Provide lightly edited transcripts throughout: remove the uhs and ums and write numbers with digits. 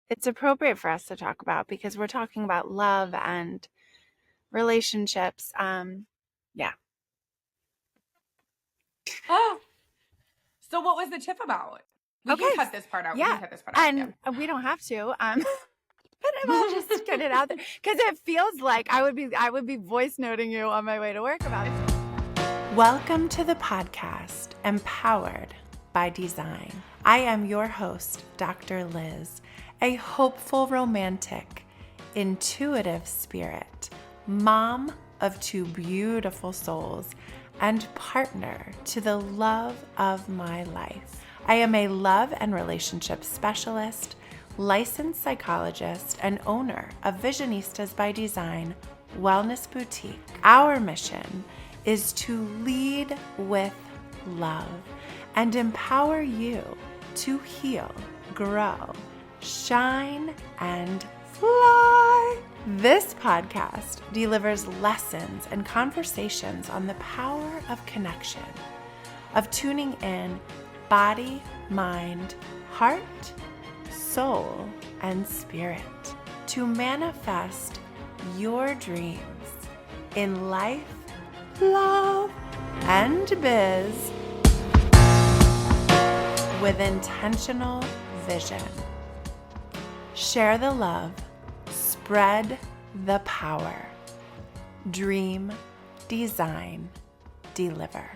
it's appropriate for us to talk about because we're talking about love and relationships. Yeah. Oh, so what was the tip about? We can Okay. cut this part out. We Yeah. can cut this part out. Yeah. And we don't have to. But I'll just get it out there because it feels like I would be voice noting you on my way to work about it. Welcome to the podcast, Empowered by Design. I am your host, Dr. Liz, a hopeful romantic, intuitive spirit, mom of two beautiful souls, and partner to the love of my life. I am a love and relationship specialist, licensed psychologist, and owner of Visionistas by Design Wellness Boutique. Our mission is to lead with love and empower you to heal, grow, shine, and fly. This podcast delivers lessons and conversations on the power of connection, of tuning in body, mind, heart, soul, and spirit to manifest your dreams in life, love, and biz with intentional vision. Share the love, spread the power. Dream, design, deliver.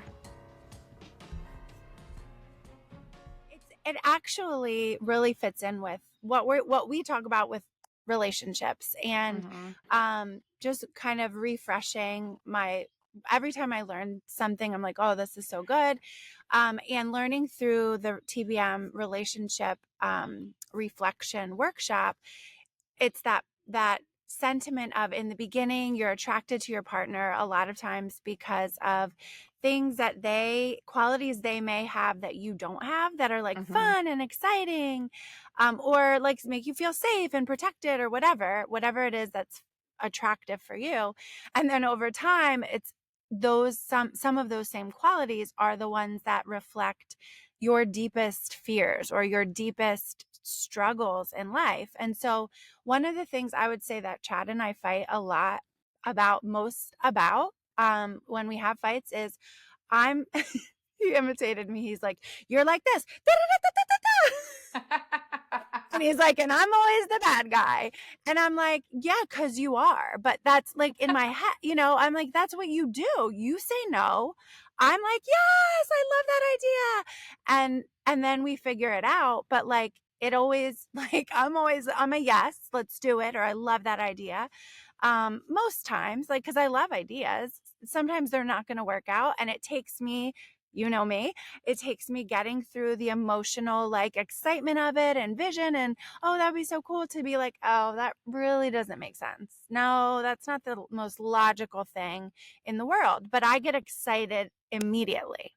It actually really fits in with what we talk about with relationships and just kind of refreshing every time I learn something, I'm like, oh, this is so good. And learning through the TBM relationship reflection workshop, it's that sentiment of, in the beginning, you're attracted to your partner a lot of times because of qualities they may have that you don't have, that are like fun and exciting, or like make you feel safe and protected, or whatever it is that's attractive for you. And then over time, it's some of those same qualities are the ones that reflect your deepest fears or your deepest struggles in life. And so one of the things I would say that Chad and I fight a lot about when we have fights is he imitated me. He's like, you're like this. And he's like, and I'm always the bad guy. And I'm like, yeah, because you are. But that's like in my head, I'm like, that's what you do. You say no. I'm like, yes, I love that idea. And then we figure it out. But like, it always, like, I'm a yes, let's do it. Or I love that idea. Most times, like, because I love ideas, sometimes they're not going to work out. And it takes me, it takes me getting through the emotional, like, excitement of it and vision and, oh, that'd be so cool, to be like, oh, that really doesn't make sense. No, that's not the most logical thing in the world, but I get excited immediately.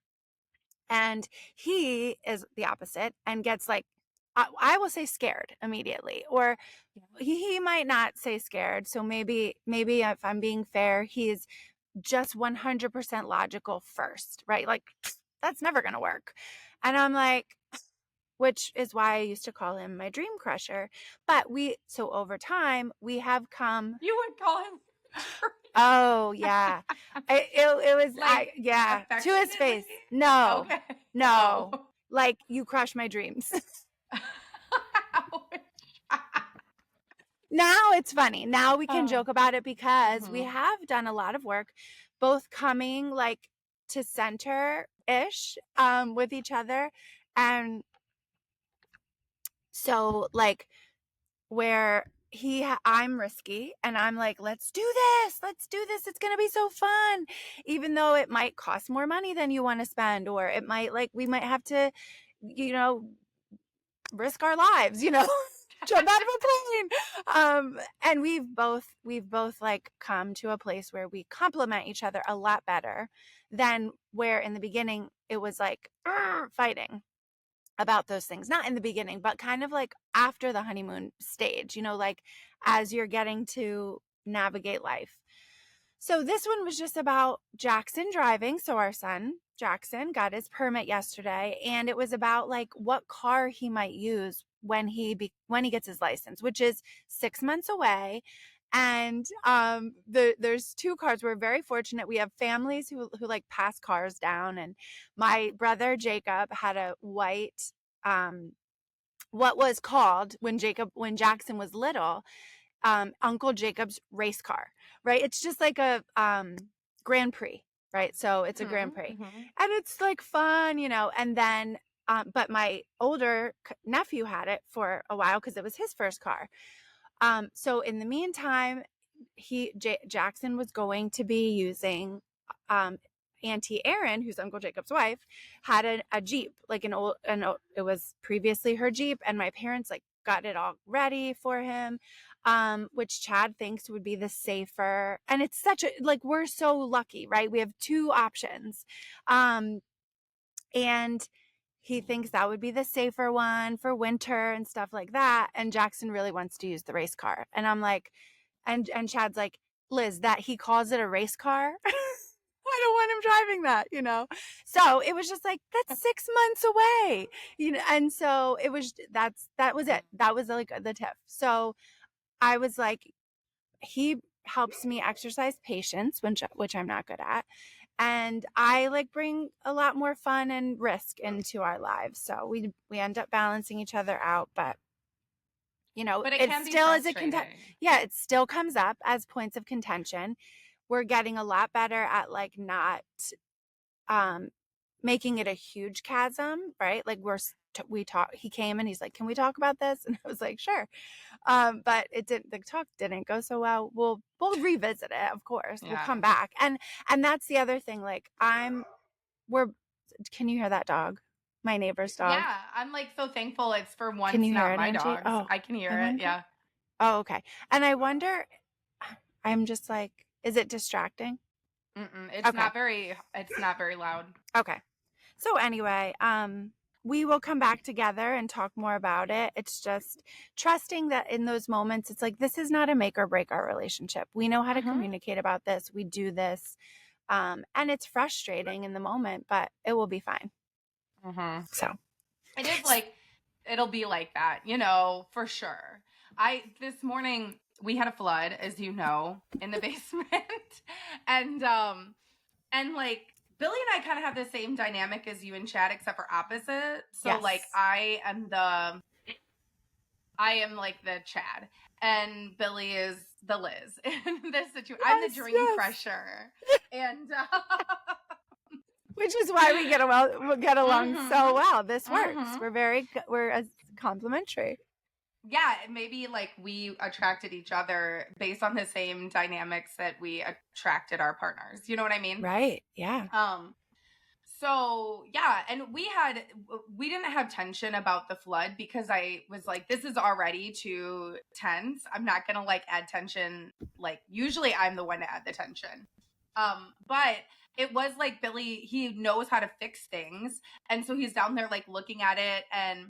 And he is the opposite and gets like, I will say scared immediately, or he might not say scared. So maybe if I'm being fair, he's just 100% logical first, right? Like, that's never going to work. And I'm like, which is why I used to call him my dream crusher. But so over time, we have come. You would call him. Oh, yeah. It was, like, to his face. No, okay. no. Oh. Like, you crush my dreams. Now it's funny. Now we can joke about it because we have done a lot of work, both coming like to center-ish with each other. And so like where I'm risky and I'm like, let's do this. It's going to be so fun. Even though it might cost more money than you want to spend, or it might, like, we might have to, risk our lives, jump out of a plane. And we've both like come to a place where we complement each other a lot better than where in the beginning it was like fighting about those things. Not in the beginning, but kind of like after the honeymoon stage, like as you're getting to navigate life. So this one was just about Jackson driving. So our son Jackson got his permit yesterday, and it was about like what car he might use when he gets his license, which is 6 months away. And there's 2 cars. We're very fortunate. We have families who like pass cars down. And my brother Jacob had a white, what was called when Jackson was little, Uncle Jacob's race car, right? It's just like a Grand Prix, right? So it's a Grand Prix, and it's like fun, And then, but my older nephew had it for a while because it was his first car. So in the meantime, Jackson was going to be using, Auntie Erin, who's Uncle Jacob's wife, had a Jeep, like it was previously her Jeep, and my parents like got it all ready for him, which Chad thinks would be the safer. And it's such a, like, we're so lucky, right? We have 2 options. And he thinks that would be the safer one for winter and stuff like that. And Jackson really wants to use the race car. And I'm like, and Chad's like, Liz, that he calls it a race car. I don't want him driving that, So it was just like, that's 6 months away, And so it was, that was it. That was like the tip. So I was like, he helps me exercise patience, which I'm not good at. And I like bring a lot more fun and risk into our lives. So we end up balancing each other out, but But it still is it still comes up as points of contention. We're getting a lot better at like not making it a huge chasm, right? Like he came and he's like, can we talk about this? And I was like, sure. But the talk didn't go so well. We'll revisit it, of course. Yeah. We'll come back. And that's the other thing. Like can you hear that dog? My neighbor's dog. Yeah. I'm like so thankful it's for once not my dogs. Oh, I can hear it. Yeah. Oh, okay. And I wonder, I'm just like, is it distracting? It's not very loud. Okay. So anyway, we will come back together and talk more about it. It's just trusting that in those moments, it's like, this is not a make or break our relationship. We know how to communicate about this. We do this. And it's frustrating in the moment, but it will be fine. So it is like, it'll be like that, for sure. This morning we had a flood, as you know, in the basement. And like Billy and I kind of have the same dynamic as you and Chad, except for opposite. So yes. Like I am like the Chad and Billy is the Liz in this situation. Yes, I'm the dream crusher. And which is why we get along so well. This works. We're complimentary. Yeah, maybe like we attracted each other based on the same dynamics that we attracted our partners. You know what I mean? Right. Yeah. So yeah, and we didn't have tension about the flood because I was like, this is already too tense. I'm not gonna like add tension. Like usually I'm the one to add the tension. But it was like Billy, he knows how to fix things. And so he's down there like looking at it, and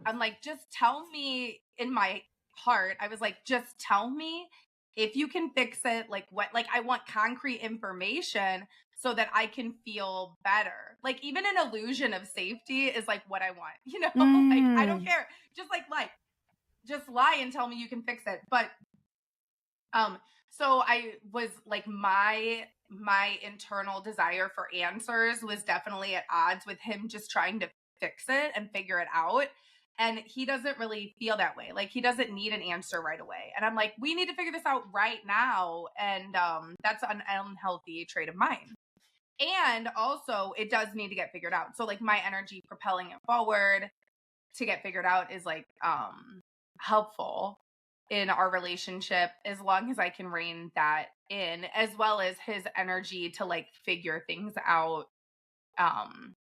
I'm like, just tell me. In my heart, I was like, just tell me if you can fix it. Like what, like I want concrete information so that I can feel better. Like even an illusion of safety is like what I want, like I don't care. Just lie and tell me you can fix it. But, so I was like, my internal desire for answers was definitely at odds with him just trying to fix it and figure it out. And he doesn't really feel that way. Like he doesn't need an answer right away. And I'm like, we need to figure this out right now. And that's an unhealthy trait of mine. And also it does need to get figured out. So like my energy propelling it forward to get figured out is like helpful in our relationship, as long as I can rein that in, as well as his energy to like figure things out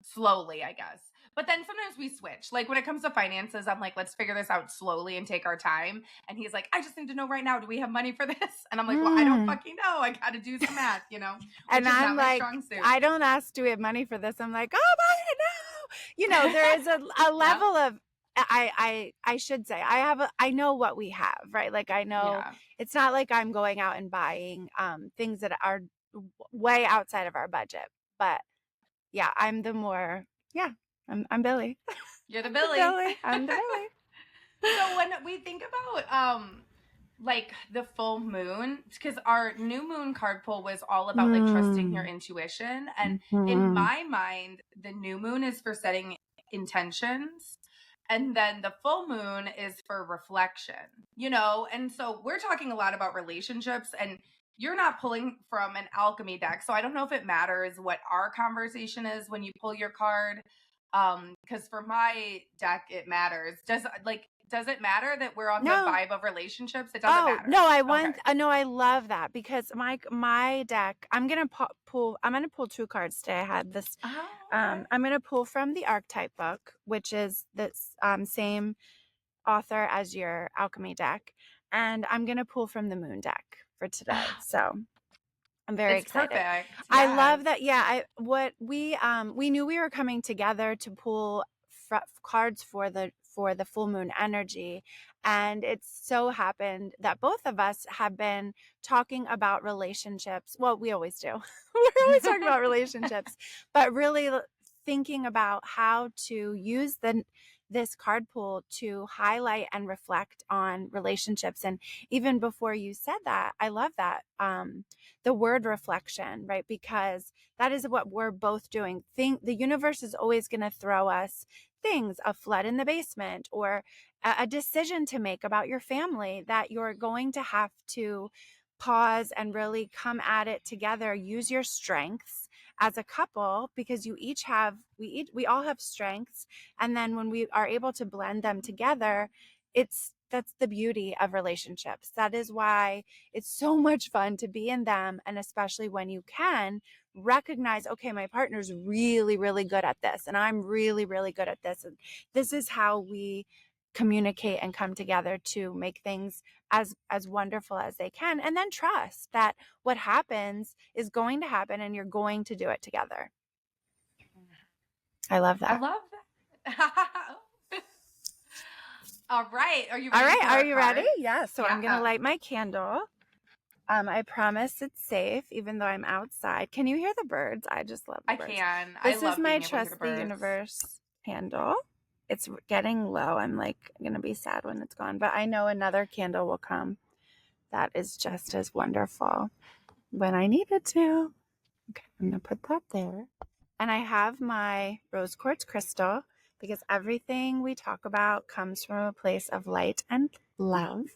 slowly, I guess. But then sometimes we switch. Like when it comes to finances, I'm like, let's figure this out slowly and take our time. And he's like, I just need to know right now, do we have money for this? And I'm like, well, I don't fucking know. I got to do some math, And I'm like, I don't ask, do we have money for this? I'm like, oh my, no. There is a level of, I should say, I know what we have, right? Like I know it's not like I'm going out and buying things that are way outside of our budget. But yeah, I'm Billy. You're the Billy. I'm the Billy. So when we think about like the full moon, because our new moon card pull was all about like trusting your intuition, and in my mind the new moon is for setting intentions, and then the full moon is for reflection, and so we're talking a lot about relationships, and you're not pulling from an alchemy deck, so I don't know if it matters what our conversation is when you pull your card. Because for my deck it matters. Does it matter that we're on the No. vibe of relationships? It doesn't matter. No, Okay. no, I love that because my deck, I'm going to pull two cards today. I had this, Oh, okay. I'm going to pull from the archetype book, which is this same author as your alchemy deck. And I'm going to pull from the moon deck for today. So I'm very It's excited. perfect. I Yes. love that. Yeah. We knew we were coming together to pull cards for the full moon energy. And it so happened that both of us have been talking about relationships. Well, we always do. We're always talking about relationships, but really thinking about how to use this card pool to highlight and reflect on relationships. And even before you said that, I love that. The word reflection, right? Because that is what we're both doing. The universe is always going to throw us things, a flood in the basement, or a decision to make about your family that you're going to have to pause and really come at it together. Use your strengths as a couple, because we all have strengths, and then when we are able to blend them together, that's the beauty of relationships. That is why it's so much fun to be in them, and especially when you can recognize, okay, my partner's really, really good at this, and I'm really, really good at this, and this is how we communicate and come together to make things as wonderful as they can, and then trust that what happens is going to happen and you're going to do it together. I love that. I love that. All right. Are you ready? All right. For Are our you card? ready? Yeah. So I'm going to light my candle. I promise it's safe, even though I'm outside. Can you hear the birds? I just love the birds. I can. This I love is my being able to hear Trust the the birds. Universe candle. It's getting low. I'm going to be sad when it's gone, but I know another candle will come that is just as wonderful when I need it to. Okay, I'm going to put that there. And I have my rose quartz crystal, because everything we talk about comes from a place of light and love.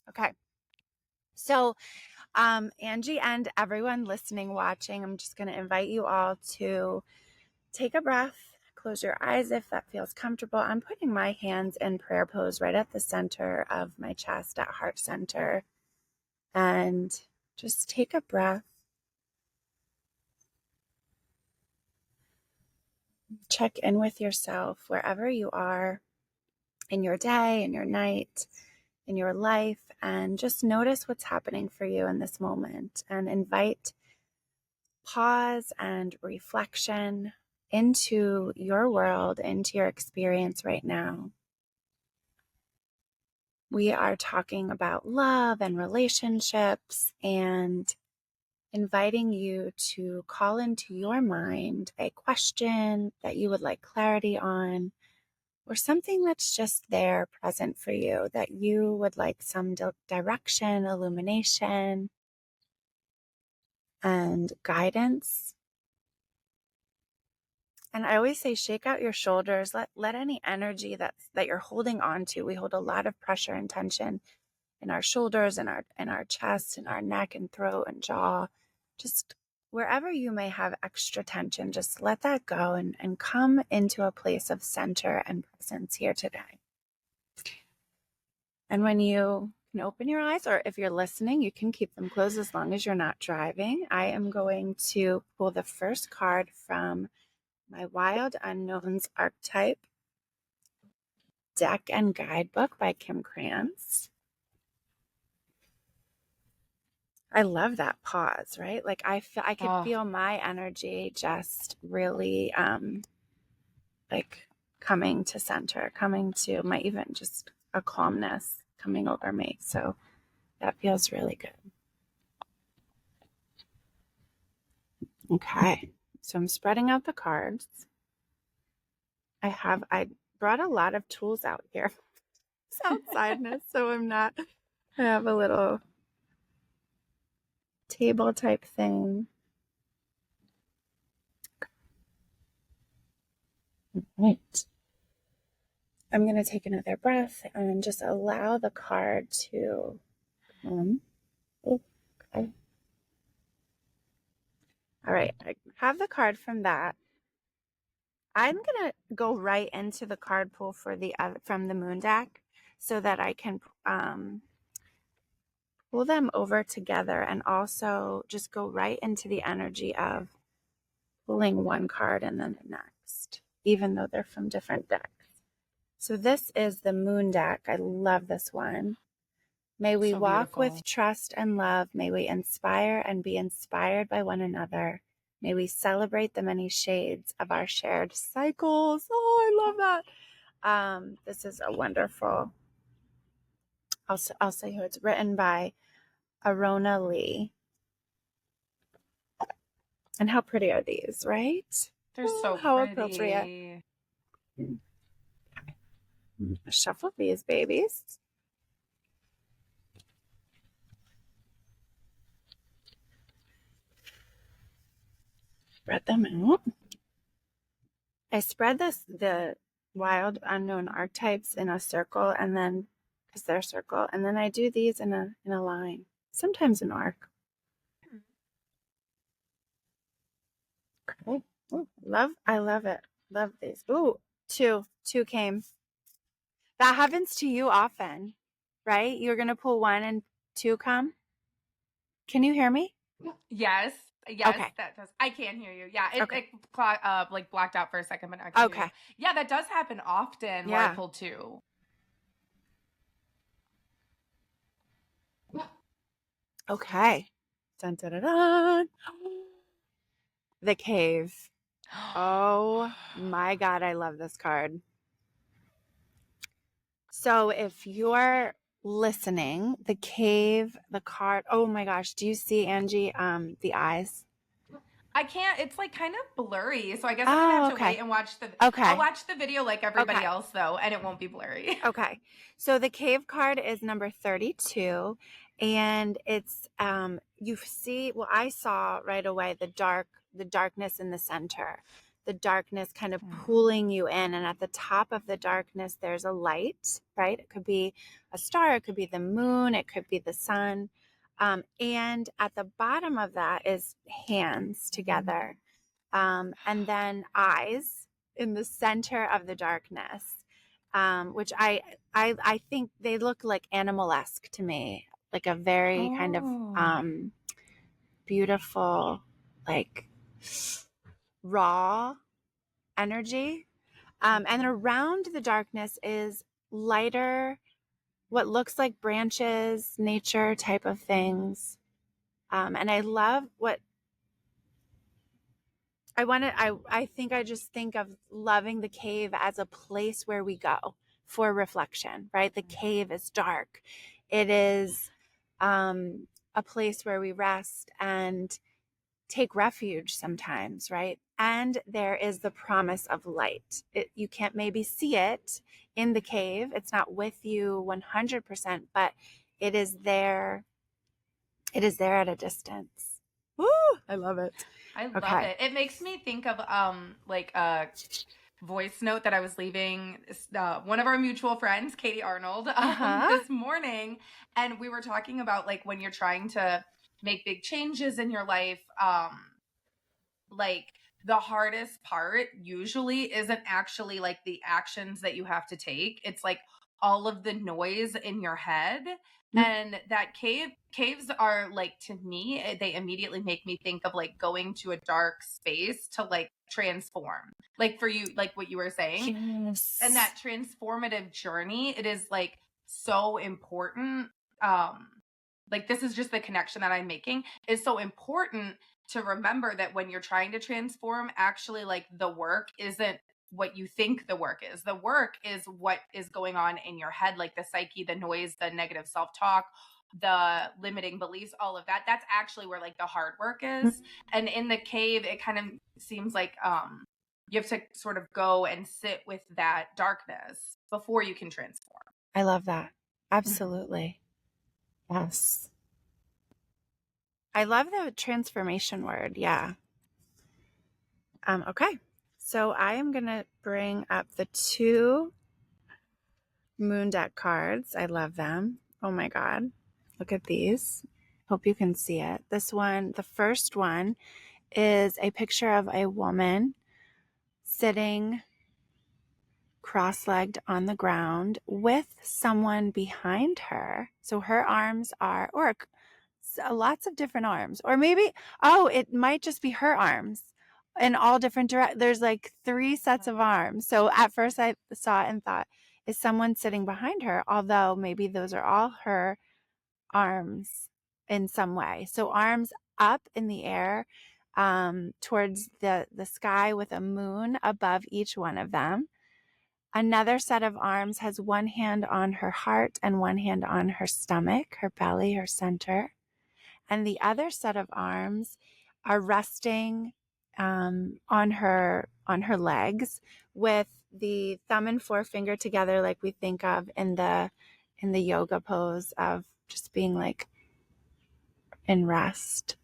Okay. So, Angie and everyone listening, watching, I'm just going to invite you all to take a breath, close your eyes if that feels comfortable. I'm putting my hands in prayer pose right at the center of my chest, at heart center, and just take a breath. Check in with yourself wherever you are in your day, in your night, in your life, and just notice what's happening for you in this moment, and invite pause and reflection into your world, into your experience right now. We are talking about love and relationships, and inviting you to call into your mind a question that you would like clarity on, or something that's just there present for you that you would like some direction, illumination, and guidance. And I always say, shake out your shoulders. Let any energy that you're holding on to. We hold a lot of pressure and tension in our shoulders, and our chest, and our neck and throat and jaw. Just wherever you may have extra tension, just let that go and come into a place of center and presence here today. And when you can open your eyes, or if you're listening, you can keep them closed as long as you're not driving. I am going to pull the first card from my Wild Unknowns Archetype deck and guidebook by Kim Krantz. I love that pause, right? Like I could feel my energy just really like coming to center, coming to my, even just a calmness coming over me. So that feels really good. Okay. So I'm spreading out the cards. I brought a lot of tools out here. outsideness, so I have a little table type thing. Right. I'm going to take another breath and just allow the card to come. Okay. All right. I have the card from that. I'm going to go right into the card pool for from the moon deck so that I can pull them over together and also just go right into the energy of pulling one card and then the next, even though they're from different decks. So this is the moon deck. I love this one. May we walk with trust and love. May we inspire and be inspired by one another. May we celebrate the many shades of our shared cycles. Oh, I love that. This is a wonderful, I'll say who it's written by, Arona Lee. And how pretty are these, right? They're so how pretty. Appropriate. Shuffle these babies. Spread them out. I spread the wild unknown archetypes in a circle, and then because they're circle, and then I do these in a line, sometimes an arc. Okay. Ooh, I love it. Love these. Ooh, two came. That happens to you often, right? You're gonna pull one and two come. Can you hear me? Yes, Okay. that does. I can hear you. Yeah, it, Okay. it like blacked out for a second, but I can hear Okay. you. Yeah, that does happen often where I pull two. Okay. Dun, dun, dun, dun. The Cave. Oh my God, I love this card. So if you're listening, the Cave, the card, oh my gosh, do you see, Angie, the eyes? I can't. It's like kind of blurry, so I guess I'm gonna have to wait and watch the. Okay. I'll watch the video like everybody else though, and it won't be blurry. Okay. So the Cave card is number 32, and it's you see. Well, I saw right away the darkness in the center, the darkness kind of pulling you in, and at the top of the darkness there's a light. Right? It could be a star, it could be the moon, it could be the sun. And at the bottom of that is hands together, and then eyes in the center of the darkness, which I think they look like animal-esque to me, like a very kind of beautiful, like raw energy. And around the darkness is lighter, what looks like branches, nature type of things. And I love what I think I just think of loving the cave as a place where we go for reflection, right? The cave is dark. It is a place where we rest and take refuge sometimes, right? And there is the promise of light. You can't maybe see it in the cave. It's not with you 100%, but it is there. It is there at a distance. Woo! I love it. I love it. It makes me think of like a voice note that I was leaving one of our mutual friends, Katie Arnold, this morning, and we were talking about like when you're trying to make big changes in your life, like the hardest part usually isn't actually like the actions that you have to take. It's like all of the noise in your head. And that caves are like, to me, they immediately make me think of like going to a dark space to like transform, like for you, like what you were saying. Yes. And that transformative journey, it is like so important. Like this is just the connection that I'm making, is so important to remember that when you're trying to transform, actually like the work isn't what you think the work is. The work is what is going on in your head, like the psyche, the noise, the negative self-talk, the limiting beliefs, all of that. That's actually where like the hard work is. And in the cave, it kind of seems like you have to sort of go and sit with that darkness before you can transform. I love that. Absolutely. Yes. I love the transformation word. Yeah. Okay. So I am going to bring up the 2 moon deck cards. I love them. Oh my God. Look at these. Hope you can see it. This one, the first one, is a picture of a woman sitting cross-legged on the ground with someone behind her. So her arms are, or lots of different arms, or maybe, oh, it might just be her arms in all different directions. There's like 3 sets of arms. So at first I saw it and thought, is someone sitting behind her? Although maybe those are all her arms in some way. So arms up in the air, towards the sky with a moon above each one of them. Another set of arms has one hand on her heart and one hand on her stomach, her belly, her center. And the other set of arms are resting on her legs, with the thumb and forefinger together, like we think of in the yoga pose of just being like in rest.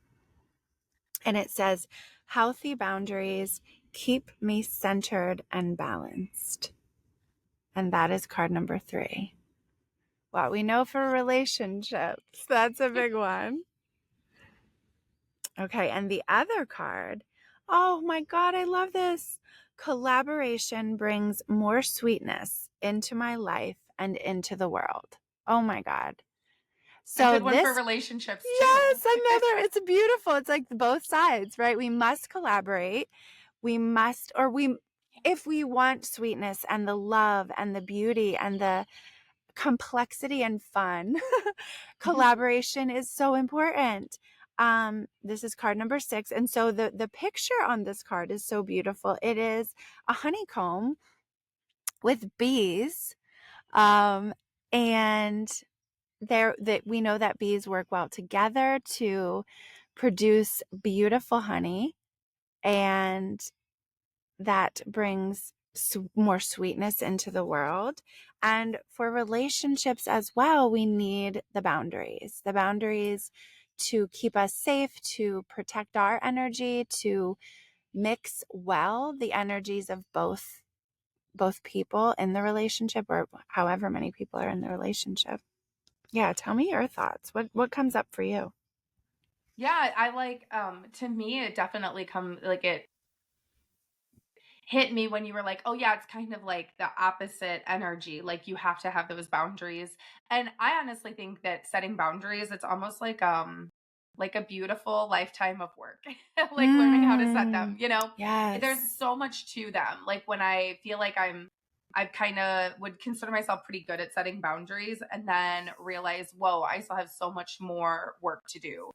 And it says, healthy boundaries keep me centered and balanced. And that is card number 3. What we know for relationships. That's a big one. Okay, and the other card, oh my God, I love this. Collaboration brings more sweetness into my life and into the world. Oh my God. So a good one for relationships too. Yes, another. It's beautiful. It's like both sides, right? We must collaborate. We must, if we want sweetness and the love and the beauty and the complexity and fun, collaboration is so important. This is card number 6. And so the picture on this card is so beautiful. It is a honeycomb with bees. And that we know that bees work well together to produce beautiful honey, and that brings more sweetness into the world. And for relationships as well, we need the boundaries to keep us safe, to protect our energy, to mix well the energies of both people in the relationship, or however many people are in the relationship. Yeah, tell me your thoughts. What comes up for you? Yeah, I like to me it definitely it hit me when you were like, "Oh yeah, it's kind of like the opposite energy. Like you have to have those boundaries." And I honestly think that setting boundaries, it's almost like a beautiful lifetime of work. Like learning how to set them, you know? Yes. There's so much to them. Like when I feel like I kind of would consider myself pretty good at setting boundaries and then realize, whoa, I still have so much more work to do.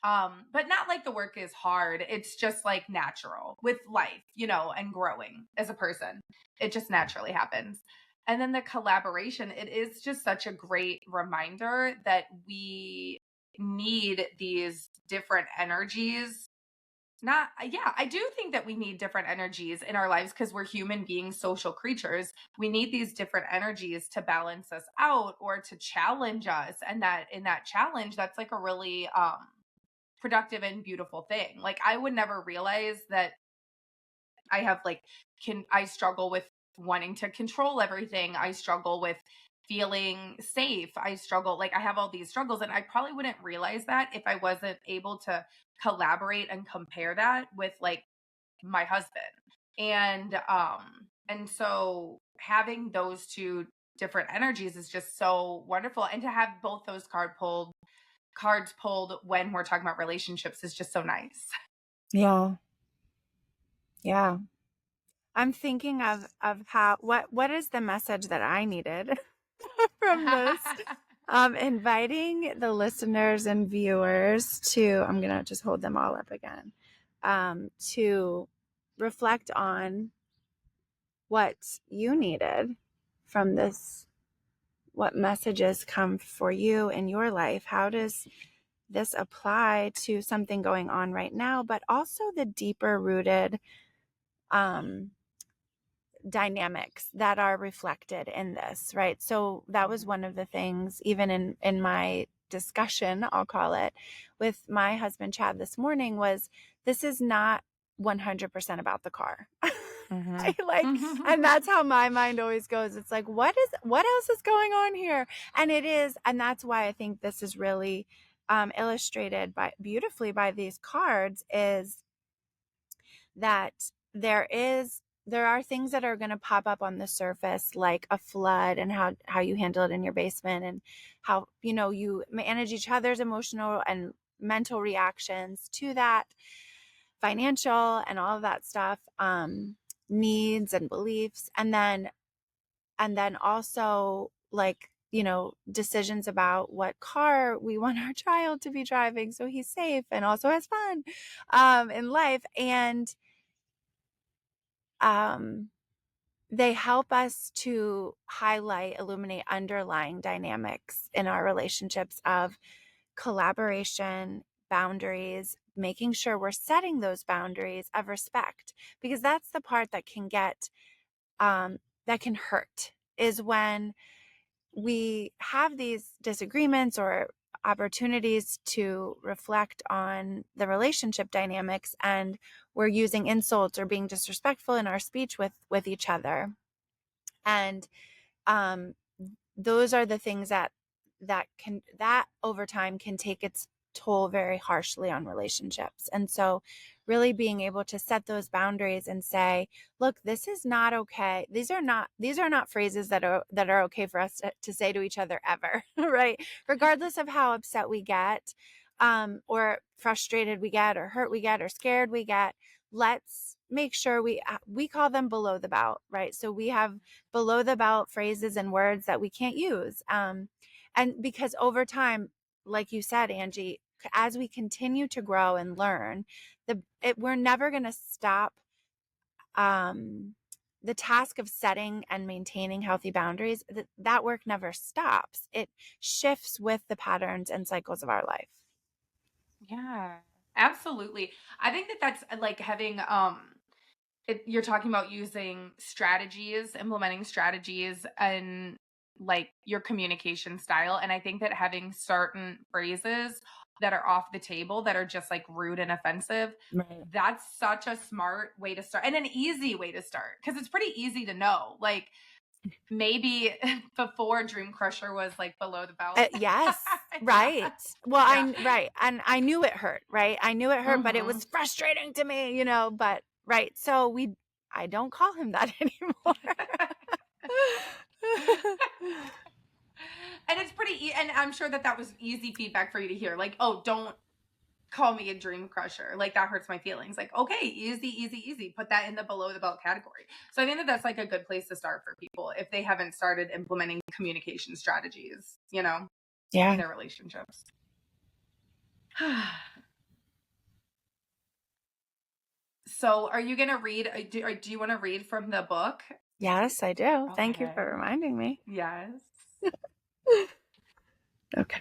But not like the work is hard. It's just like natural with life, you know, and growing as a person. It just naturally happens. And then the collaboration, it is just such a great reminder that we need these different energies. I do think that we need different energies in our lives because we're human beings, social creatures. We need these different energies to balance us out or to challenge us. And that in that challenge, that's like a really productive and beautiful thing. Like I would never realize that I have I struggle with wanting to control everything. I struggle with feeling safe. I have all these struggles and I probably wouldn't realize that if I wasn't able to collaborate and compare that with like my husband. And so having those two different energies is just so wonderful, and to have both those cards pulled when we're talking about relationships is just so nice. Yeah. Yeah. I'm thinking of how what is the message that I needed from this. Inviting the listeners and viewers to, I'm going to just hold them all up again, to reflect on what you needed from this, what messages come for you in your life. How does this apply to something going on right now, but also the deeper rooted dynamics that are reflected in this, right? So that was one of the things, even in my discussion, I'll call it, with my husband Chad this morning, was this is not 100% about the car. I like, and that's how my mind always goes. It's like, what else is going on here? And it is, and that's why I think this is really illustrated beautifully by these cards, is that there are things that are going to pop up on the surface, like a flood, and how you handle it in your basement, and how, you manage each other's emotional and mental reactions to that, financial and all of that stuff, needs and beliefs. And then also, like, decisions about what car we want our child to be driving so he's safe and also has fun in life. And they help us to illuminate underlying dynamics in our relationships of collaboration, boundaries, making sure we're setting those boundaries of respect, because that's the part that can that can hurt, is when we have these disagreements or opportunities to reflect on the relationship dynamics, and we're using insults or being disrespectful in our speech with each other. And those are the things that over time can take its toll very harshly on relationships. And so really being able to set those boundaries and say, look, this is not okay. These are not phrases that are okay for us to say to each other ever, right? Regardless of how upset we get, or frustrated we get, or hurt we get, or scared we get, let's make sure we call them below the belt, right? So we have below the belt phrases and words that we can't use. And because over time, like you said, Angie, as we continue to grow and learn, we're never going to stop the task of setting and maintaining healthy boundaries. That work never stops. It shifts with the patterns and cycles of our life. Yeah, absolutely. I think that that's like having you're talking about using strategies, implementing strategies, and like your communication style. And I think that having certain phrases that are off the table, that are just like rude and offensive, right, that's such a smart way to start, and an easy way to start, because it's pretty easy to know. Like, maybe before Dream Crusher was like below the belt. yes, right. Yeah. Well, Yeah. right. And I knew it hurt, right? I knew it hurt, but it was frustrating to me, but right. So I don't call him that anymore. And it's pretty, and I'm sure that was easy feedback for you to hear. Like, oh, don't call me a dream crusher. Like, that hurts my feelings. Like, okay, easy. Put that in the below the belt category. So I think that that's like a good place to start for people if they haven't started implementing communication strategies, Yeah, in their relationships. So are you going to read, do you want to read from the book? Yes, I do. Okay. Thank you for reminding me. Yes. Okay.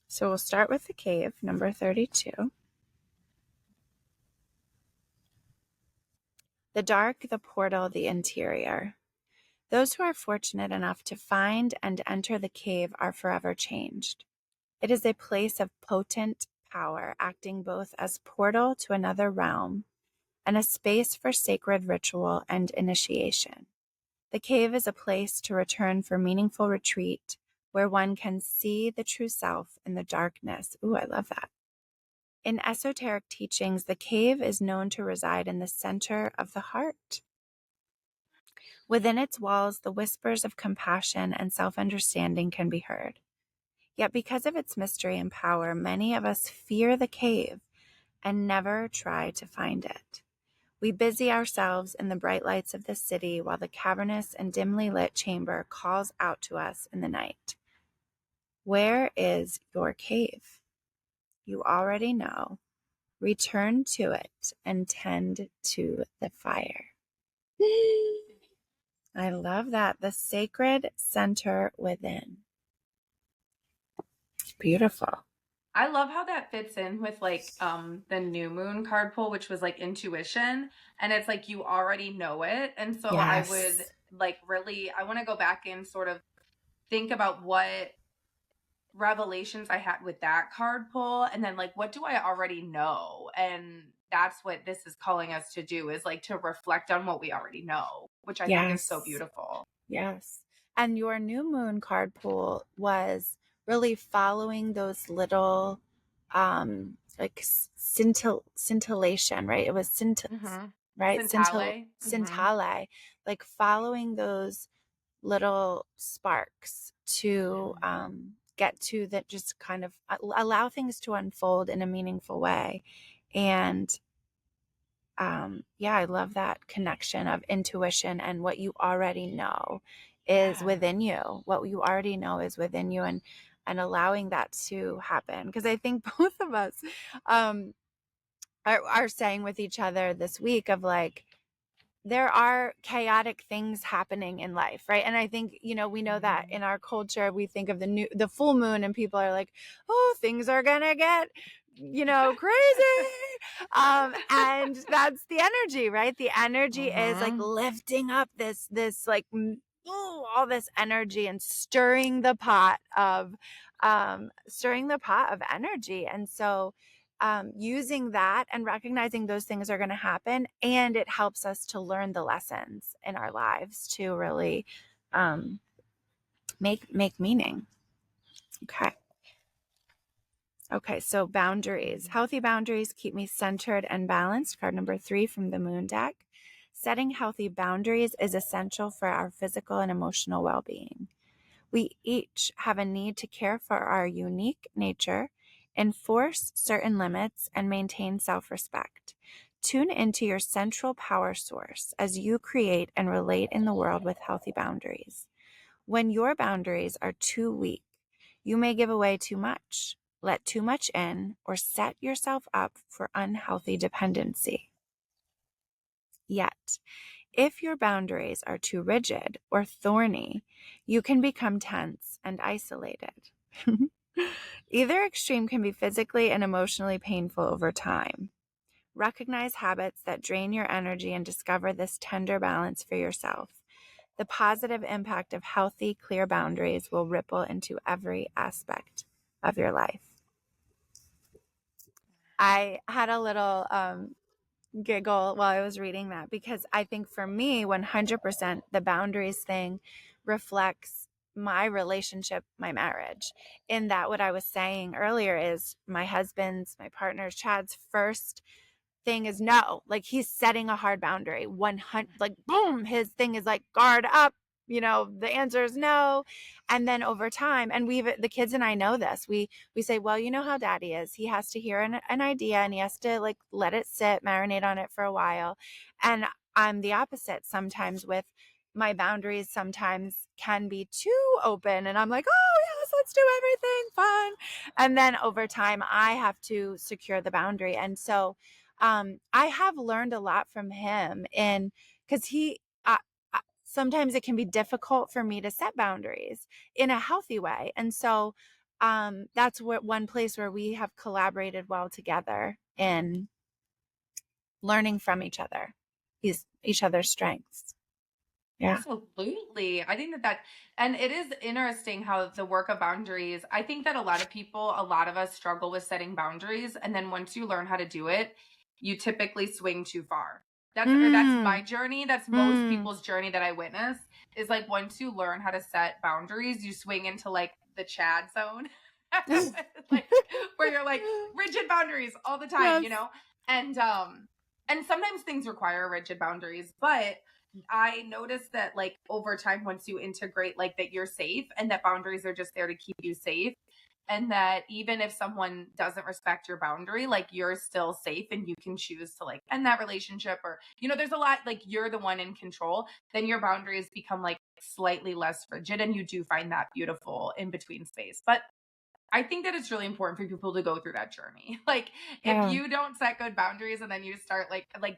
So we'll start with the cave, number 32. The dark, the portal, the interior. Those who are fortunate enough to find and enter the cave are forever changed. It is a place of potent power, acting both as portal to another realm and a space for sacred ritual and initiation. The cave is a place to return for meaningful retreat, where one can see the true self in the darkness. Ooh, I love that. In esoteric teachings, the cave is known to reside in the center of the heart. Within its walls, the whispers of compassion and self-understanding can be heard. Yet because of its mystery and power, many of us fear the cave and never try to find it. We busy ourselves in the bright lights of the city while the cavernous and dimly lit chamber calls out to us in the night. Where is your cave? You already know. Return to it and tend to the fire. I love that. The sacred center within. Beautiful. I love how that fits in with like the new moon card pull, which was like intuition. And it's like you already know it. And so I would Yes. like really I want to go back and sort of think about what revelations I had with that card pull and then like what do I already know? And that's what this is calling us to do is like to reflect on what we already know, which I think is so Yes. beautiful. Yes. And your new moon card pool was really following those little like scintillation, right? It was Mhm. right? Centale. Mhm. Scintille, like following those little sparks to Mhm. get to that, just kind of allow things to unfold in a meaningful way. And yeah, I love that connection of intuition and what you already know is Yeah. within you. What you already know is within you, and allowing that to happen. Because I think both of us um, are saying with each other this week of like, there are chaotic things happening in life, right? And I think, we know that Mhm. in our culture, we think of the full moon and people are like, oh, things are gonna get, crazy. And that's the energy, right? The energy is like Mhm. lifting up this like, all this energy and stirring the pot of energy. And so using that and recognizing those things are going to happen, and it helps us to learn the lessons in our lives to really um, make meaning. Okay, so boundaries. Healthy boundaries keep me centered and balanced. Card number 3 from the moon deck. Setting healthy boundaries is essential for our physical and emotional well-being. We each have a need to care for our unique nature, enforce certain limits, and maintain self respect. Tune into your central power source as you create and relate in the world with healthy boundaries. When your boundaries are too weak, you may give away too much, let too much in, or set yourself up for unhealthy dependency. Yet, if your boundaries are too rigid or thorny, you can become tense and isolated. Either extreme can be physically and emotionally painful over time. Recognize habits that drain your energy and discover this tender balance for yourself. The positive impact of healthy, clear boundaries will ripple into every aspect of your life. I had a little giggle while I was reading that, because I think for me, 100% the boundaries thing reflects my relationship, my marriage. In that, what I was saying earlier is my partner's, Chad's first thing is no. Like, he's setting a hard boundary. 100, like, boom, his thing is like, guard up. The answer is no. And then over time, and the kids and I know this, we say, well, you know how daddy is. He has to hear an idea, and he has to like let it sit, marinate on it for a while. And I'm the opposite sometimes with my boundaries. Sometimes can be too open, and I'm like, oh yes, let's do everything fun. And then over time, I have to secure the boundary. And so I have learned a lot from him, and because sometimes it can be difficult for me to set boundaries in a healthy way. And so that's one place where we have collaborated well together in learning from each other's strengths. Yeah. Absolutely. I think and it is interesting how the work of boundaries, I think that a lot of us struggle with setting boundaries. And then once you learn how to do it, you typically swing too far. That's my Mm, journey. That's most mm. people's journey that I witness is like once you learn how to set boundaries, you swing into like the Chad zone. Like where you're like rigid boundaries all the time, Yes. And and sometimes things require rigid boundaries, but I noticed that like over time, once you integrate like that you're safe and that boundaries are just there to keep you safe. And that even if someone doesn't respect your boundary, like you're still safe and you can choose to like end that relationship or, there's a lot like you're the one in control, then your boundaries become like slightly less rigid and you do find that beautiful in between space. But I think that it's really important for people to go through that journey. Like, if Yeah. you don't set good boundaries and then you start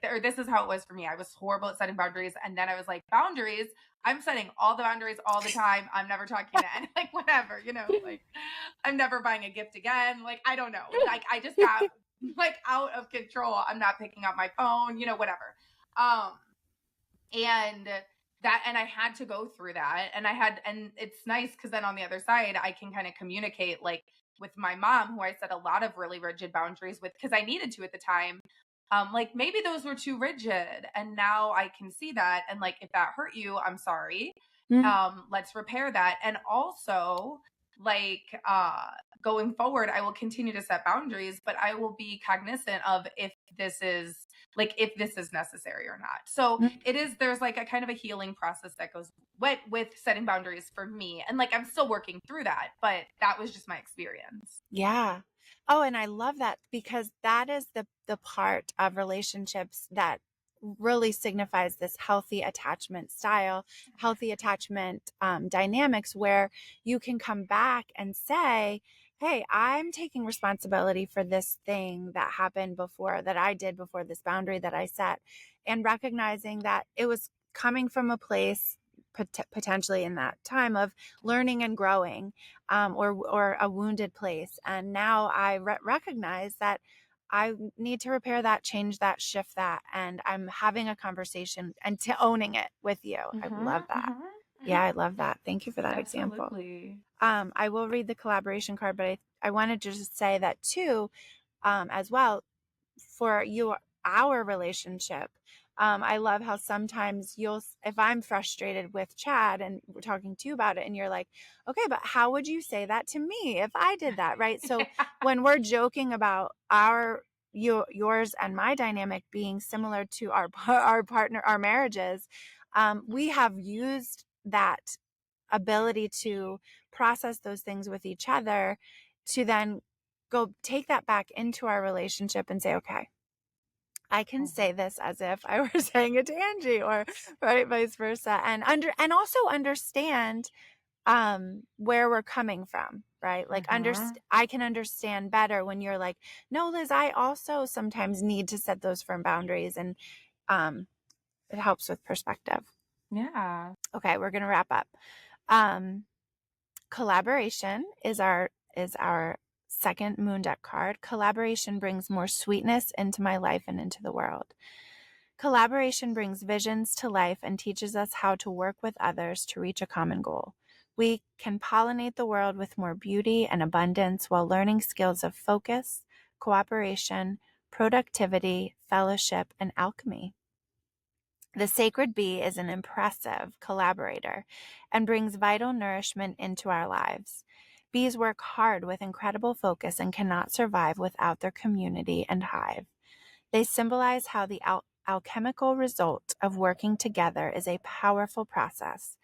or this is how it was for me. I was horrible at setting boundaries. And then I was like, boundaries, I'm setting all the boundaries all the time. I'm never talking to any, like, whatever, like, I'm never buying a gift again. Like, I don't know. Like, I just got like out of control. I'm not picking up my phone, whatever. Um, and and I had to go through that, and it's nice because then on the other side I can kind of communicate, like, with my mom, who I set a lot of really rigid boundaries with because I needed to at the time. Like, maybe those were too rigid, and now I can see that, and, like, if that hurt you, I'm sorry. Mm, Let's repair that. And also, like, going forward, I will continue to set boundaries, but I will be cognizant of if this is necessary or not. So mm. there's like a kind of a healing process that goes with setting boundaries for me. And, like, I'm still working through that, but that was just my experience. Yeah. Oh, and I love that because that is the part of relationships that really signifies this healthy attachment style, healthy attachment dynamics, where you can come back and say, hey, I'm taking responsibility for this thing that happened before, that I did before, this boundary that I set, and recognizing that it was coming from a place potentially in that time of learning and growing, or a wounded place. And now I recognize that I need to repair that, change that, shift that. And I'm having a conversation and owning it with you. I love that. Yeah, I love that. Thank you for that example. Absolutely. I will read the collaboration card, but I wanted to just say that too, as well, for our relationship. I love how sometimes if I'm frustrated with Chad and we're talking to you about it, and you're like, okay, but how would you say that to me if I did that? Right. So when we're joking about yours and my dynamic being similar to our partner, our marriages, we have used that ability to process those things with each other to then go take that back into our relationship and say, okay, I can say this as if I were saying it to Angie, or right, vice versa. And also understand where we're coming from, right? Like I can understand better when you're like, no, Liz, I also sometimes need to set those firm boundaries, and it helps with perspective. Yeah. Okay, we're gonna wrap up. Um, Collaboration is our second moon deck card. Collaboration brings more sweetness into my life and into the world. Collaboration brings visions to life and teaches us how to work with others to reach a common goal. We can pollinate the world with more beauty and abundance while learning skills of focus, cooperation, productivity, fellowship, and alchemy. The sacred bee is an impressive collaborator and brings vital nourishment into our lives. Bees work hard with incredible focus and cannot survive without their community and hive. They symbolize how the alchemical result of working together is a powerful process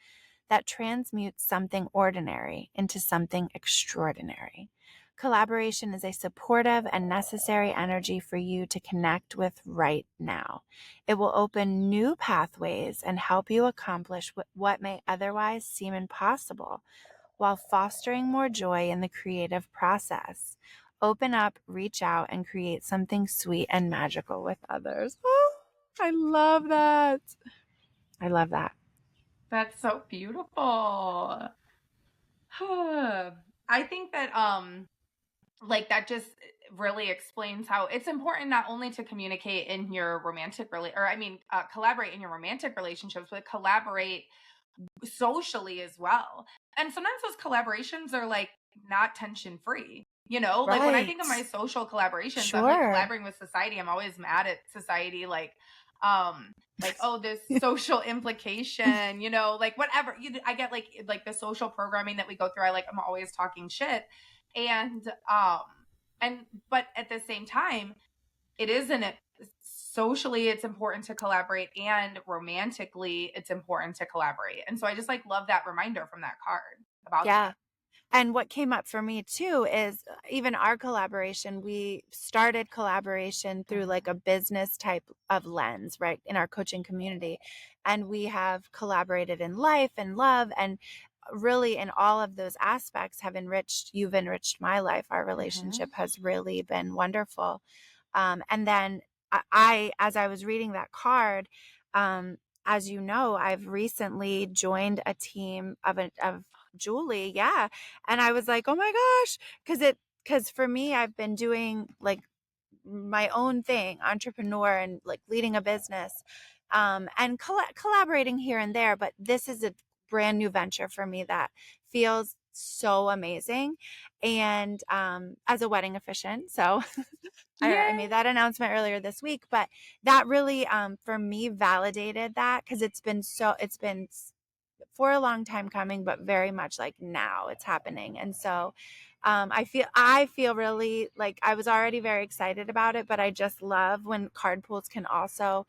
that transmutes something ordinary into something extraordinary. Collaboration is a supportive and necessary energy for you to connect with right now. It will open new pathways and help you accomplish what may otherwise seem impossible, while fostering more joy in the creative process. Open up, reach out, and create something sweet and magical with others. Oh, I love that. I love that. That's so beautiful. I think that like, that just really explains how it's important not only to communicate in your collaborate in your romantic relationships, but collaborate socially as well. And sometimes those collaborations are, like, not tension free. Like, when I think of my Right. social collaborations, I'm like Sure. collaborating with society. I'm always mad at society, like, oh, this social implication, like, whatever. I get, like the social programming that we go through. I'm always talking shit, and but at the same time, it isn't it socially it's important to collaborate, and romantically it's important to collaborate. And so I just, like, love that reminder from that card about Yeah. that. And what came up for me too is even our collaboration, we started collaboration through like a business type of lens, right? In our coaching community. And we have collaborated in life and love. And really in all of those aspects you've enriched my life. Our Mm-hmm. relationship has really been wonderful. And then as I was reading that card, as you know, I've recently joined a team of Julie. Yeah. And I was like, oh my gosh, because for me, I've been doing like my own thing, entrepreneur and like leading a business, and collaborating here and there. But this is a brand new venture for me that feels so amazing. And as a wedding officiant, so I made that announcement earlier this week, but that really, for me, validated that, because it's been for a long time coming, but very much like now it's happening. And so I feel really like I was already very excited about it, but I just love when card pools can also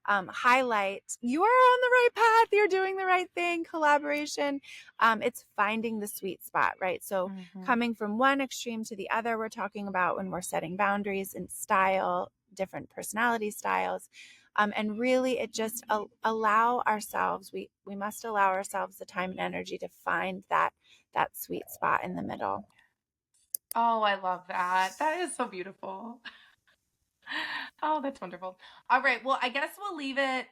highlight you are on the right path, you're doing the right thing, collaboration. It's finding the sweet spot, right? So coming from one extreme to the other, we're talking about when we're setting boundaries and style, different personality styles. And really it just allow ourselves, we must allow ourselves the time and energy to find that sweet spot in the middle. Oh, I love that. That is so beautiful. Oh, that's wonderful. All right. Well, I guess we'll leave it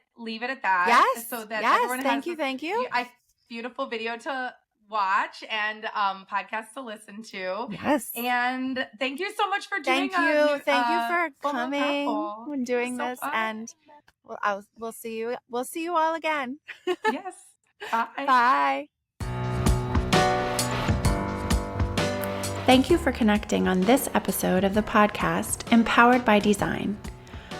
at that. Yes. So that yes. everyone Thank has you. Thank you. Beautiful video to watch and podcast to listen to. Yes. And thank you so much for doing Thank you for coming and doing this. Fun. And we'll see you. We'll see you all again. Yes. Bye. Bye. Thank you for connecting on this episode of the podcast, Empowered by Design.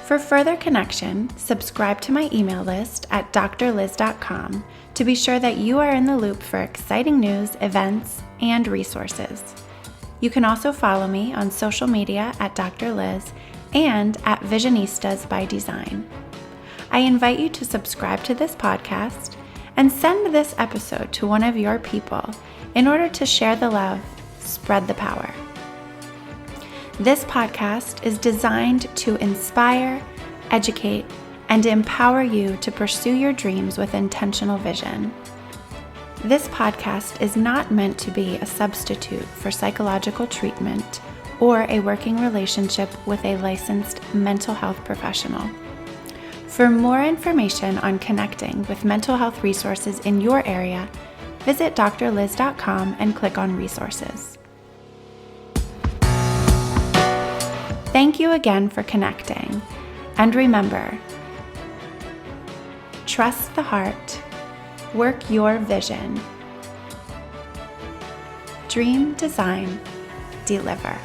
For further connection, subscribe to my email list at drliz.com to be sure that you are in the loop for exciting news, events, and resources. You can also follow me on social media at Dr. Liz and at Visionistas by Design. I invite you to subscribe to this podcast and send this episode to one of your people in order to share the love, spread the power. This podcast is designed to inspire, educate, and empower you to pursue your dreams with intentional vision. This podcast is not meant to be a substitute for psychological treatment or a working relationship with a licensed mental health professional. For more information on connecting with mental health resources in your area, visit drliz.com and click on resources. Thank you again for connecting, and remember, trust the heart, work your vision, dream, design, deliver.